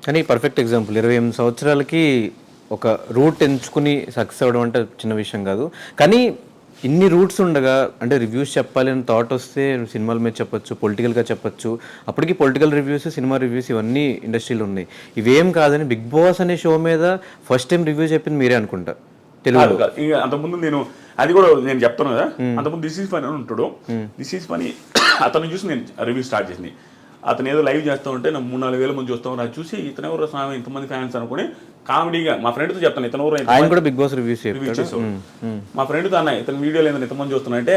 కానీ perfect example 28 సంవత్సరాలకి ఒక రూట్ ఎంచుకుని సక్సెస్ అవ్వడం అంటే చిన్న విషయం కాదు. కానీ ఇన్ని రూట్స్ ఉండగా అంటే రివ్యూస్ చెప్పాలి అని థాట్ వస్తే సినిమాల మీద చెప్పొచ్చు, పొలిటికల్గా చెప్పొచ్చు. అప్పటికి పొలిటికల్ రివ్యూస్, సినిమా రివ్యూస్ ఇవన్నీ ఇండస్ట్రీలో ఉన్నాయి. ఇవేం కాదని బిగ్ బాస్ అనే షో మీద ఫస్ట్ టైం రివ్యూ చెప్పింది మీరే అనుకుంటా తెలుగు. అంతకుముందు నేను అది కూడా నేను చెప్తాను కదా, అంతకుముందు దిస్ ఈజ్ ఫనీ అని ఉంటాడు. దిస్ ఈజ్ ఫనీ అతను చూసి నేను రివ్యూ స్టార్ట్ చేసింది. అతను ఏదో లైవ్ చేస్తూ ఉంటే నాకు 3-4 వేల మంది చూస్తాం, అది చూసి ఇతను ఎవరు స్వామి ఇంతమంది ఫ్యాన్స్ అనుకుని కామెడీగా మా ఫ్రెండ్తో చెప్తాను, ఇతను ఎవరు ఆయన కూడా బిగ్ బాస్ రివ్యూ చేసావు. మా ఫ్రెండ్తో అన్న ఇతను వీడియోలు ఏందని ఇంతమంది చూస్తున్నాయంటే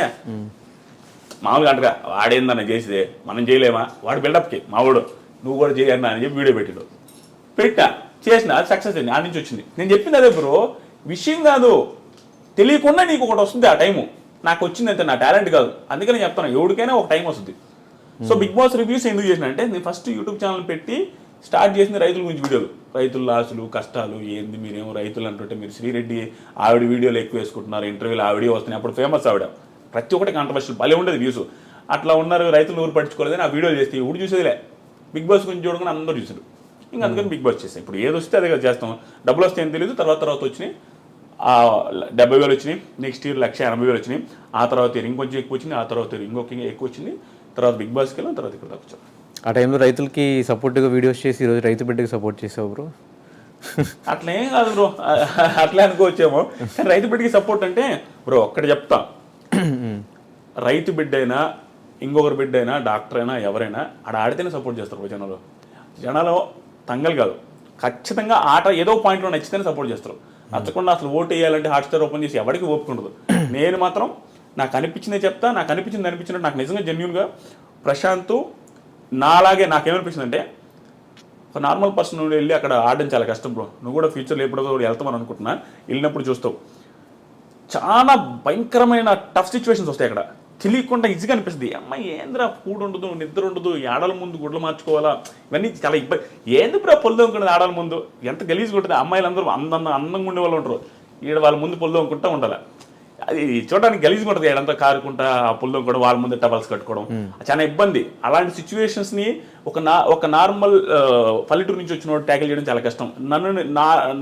మామూలుగా అంటగా వాడేందన్న చేసేదే మనం చేయలేమా, వాడు బిల్డప్కి మావాడు నువ్వు కూడా చేయన్నా అని చెప్పి వీడియో పెట్టా చేసిన అది సక్సెస్ అయింది. ఆ నుంచి వచ్చింది. నేను చెప్పింది అదే బ్రో, విషయం కాదు, తెలియకుండా నీకు ఒకటి వస్తుంది ఆ టైము. నాకు వచ్చింది అయితే నా టాలెంట్ కాదు, అందుకని చెప్తాను ఎవరికైనా ఒక టైం వస్తుంది. సో బిగ్ బాస్ రివ్యూస్ ఎందుకు చేసిన అంటే నేను ఫస్ట్ యూట్యూబ్ ఛానల్ పెట్టి స్టార్ట్ చేసిన రైతుల గురించి వీడియోలు, రైతుల లాసులు కష్టాలు ఏంది, మీరేమో రైతులు అంటుంటే మీరు శ్రీరెడ్డి ఆవిడ వీడియోలు ఎక్కువ వేసుకుంటున్నారు, ఇంటర్వ్యూలు ఆవిడే వస్తున్నాయి, అప్పుడు ఫేమస్ ఆవిడ, ప్రతి ఒక్కటి కాంట్రవర్షియల్ భలే ఉండేది వ్యూస్. అట్లా ఉన్నారు రైతులు ఊరు పట్టించుకోలేదని ఆ వీడియోలు చేస్తే ఊడు చూసేదిలే, బిగ్ బాస్ గురించి చూడగానే అందరూ చూసారు. ఇంకా అందుకని బిగ్ బాస్ చేస్తాం. ఇప్పుడు ఏది వస్తే అదే చేస్తాం, డబ్బులు వస్తే ఏం తెలియదు. తర్వాత వచ్చినాయి 70,000 వచ్చినాయి, నెక్స్ట్ ఇయర్ 1,80,000 వచ్చినాయి, ఆ తర్వాత ఇంకొంచెం ఎక్కువ వచ్చింది, ఆ తర్వాత ఇంకొక ఎక్కువ వచ్చింది, తర్వాత బిగ్ బాస్కి వెళ్ళాం, తర్వాత ఇక్కడ వచ్చాం. ఆ టైంలో రైతులకి సపోర్ట్గా వీడియోస్ చేసి ఈరోజు రైతు బిడ్డకి సపోర్ట్ చేసావు బ్రో. అట్లేం కాదు బ్రో, అట్లే అనుకోవచ్చేమో. కానీ రైతు బిడ్డకి సపోర్ట్ అంటే బ్రో ఒక్కటి చెప్తా, రైతు బిడ్డ అయినా ఇంకొకరి బిడ్డ అయినా డాక్టర్ అయినా ఎవరైనా ఆడితేనే సపోర్ట్ చేస్తారు జనాలు తంగలు కాదు, ఖచ్చితంగా ఆట ఏదో పాయింట్లో నచ్చితేనే సపోర్ట్ చేస్తారు. నచ్చకుండా అసలు ఓటు వేయాలంటే హాట్స్టార్ ఓపెన్ చేసి ఎవరికి ఓపిక ఉండదు. నేను మాత్రం నాకు అనిపించిందే చెప్తా, నాకు అనిపించినట్టు నాకు నిజంగా జెన్యూన్గా ప్రశాంత్ నాలాగే నాకేమనిపించింది అంటే ఒక నార్మల్ పర్సన్ నుండి వెళ్ళి అక్కడ ఆడడం చాలా కష్టం బ్రో. నువ్వు కూడా ఫ్యూచర్లో ఎప్పుడో వెళ్తామని అనుకుంటున్నా, వెళ్ళినప్పుడు చూస్తావు చాలా భయంకరమైన టఫ్ సిచ్యువేషన్స్ వస్తాయి అక్కడ. తెలియకుండా ఈజీగా అనిపిస్తుంది, అమ్మాయి ఏంద్రా ఫుడ్ ఉండదు, నిద్ర ఉండదు, ఆడల ముందు గుడ్లు మార్చుకోవాలా, ఇవన్నీ చాలా ఇబ్బంది. ఏంది బ్రో పొల్లు దొంగకుంటుంది ఆడల ముందు, ఎంత గలీజ్గా ఉంటుంది. అమ్మాయిలు అందరూ అందంగా ఉండే వాళ్ళు ఉంటారు, ఈడ వాళ్ళ ముందు పొల్లు దొంగకుంటా ఉండాలి. అది చూడడానికి గలీజ్గా ఉంటుంది, ఏడంతా కారుకుంటా ఆ పొల్లు దొంగడం, వాళ్ళ ముందు టవల్స్ కట్టుకోవడం చాలా ఇబ్బంది. అలాంటి సిచ్యువేషన్స్ని ఒక నార్మల్ పల్లెటూరు నుంచి వచ్చిన ట్యాకిల్ చేయడం చాలా కష్టం.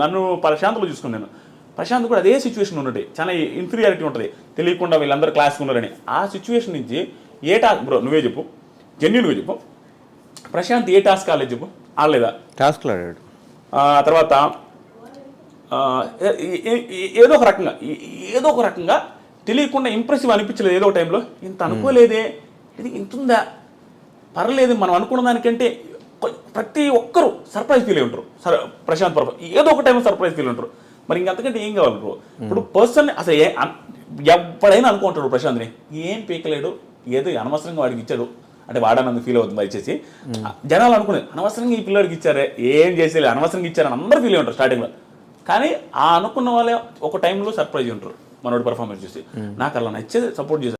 నన్ను ప్రశాంత్లో చూసుకున్నాను, ప్రశాంత్ కూడా అదే సిచ్యువేషన్ ఉన్నది, చాలా ఇన్ఫీరియారిటీ ఉంటుంది, తెలియకుండా వీళ్ళందరూ క్లాస్కి ఉన్నారని. ఆ సిచ్యువేషన్ నుంచి ఏ టాస్క్ బ్రో నువ్వే చెప్పు, జెన్యూన్గా చెప్పు, ప్రశాంత్ ఏ టాస్క్ ఆడలేదు చెప్పు, ఆడలేదా? టాస్క్లు ఆడాడు. తర్వాత ఏదో ఒక రకంగా తెలియకుండా ఇంప్రెసివ్ అనిపించలేదు. ఏదో టైంలో ఇంత అనుకోలేదే, ఇది ఇంతుందా, పర్లేదు మనం అనుకున్న దానికంటే ప్రతి ఒక్కరూ సర్ప్రైజ్ ఫీల్ అయి ఉంటారు. ప్రశాంత్ ఏదో ఒక టైంలో సర్ప్రైజ్ ఫీల్ ఉంటారు. మరి ఇంకంతకంటే ఏం కావాలి బ్రో? ఇప్పుడు పర్సన్ అసలు ఎప్పుడైనా అనుకుంటాడు ప్రశాంత్ని ఏం పీకలేడు, ఏదో అనవసరంగా వాడికి ఇచ్చాడు అంటే వాడనందు ఫీల్ అవుతుంది మరి ఇచ్చేసి. జనాలు అనుకునేది అనవసరంగా ఈ పిల్లడికి ఇచ్చారే, ఏం చేసేది అనవసరంగా ఇచ్చారని అందరూ ఫీల్ అయి ఉంటారు స్టార్టింగ్లో. కానీ ఆ అనుకున్న వాళ్ళే ఒక టైంలో సర్ప్రైజ్ ఉంటారు మనోడి పర్ఫార్మెన్స్ చూసి. నాకు అలా నచ్చేది సపోర్ట్ చేశారు.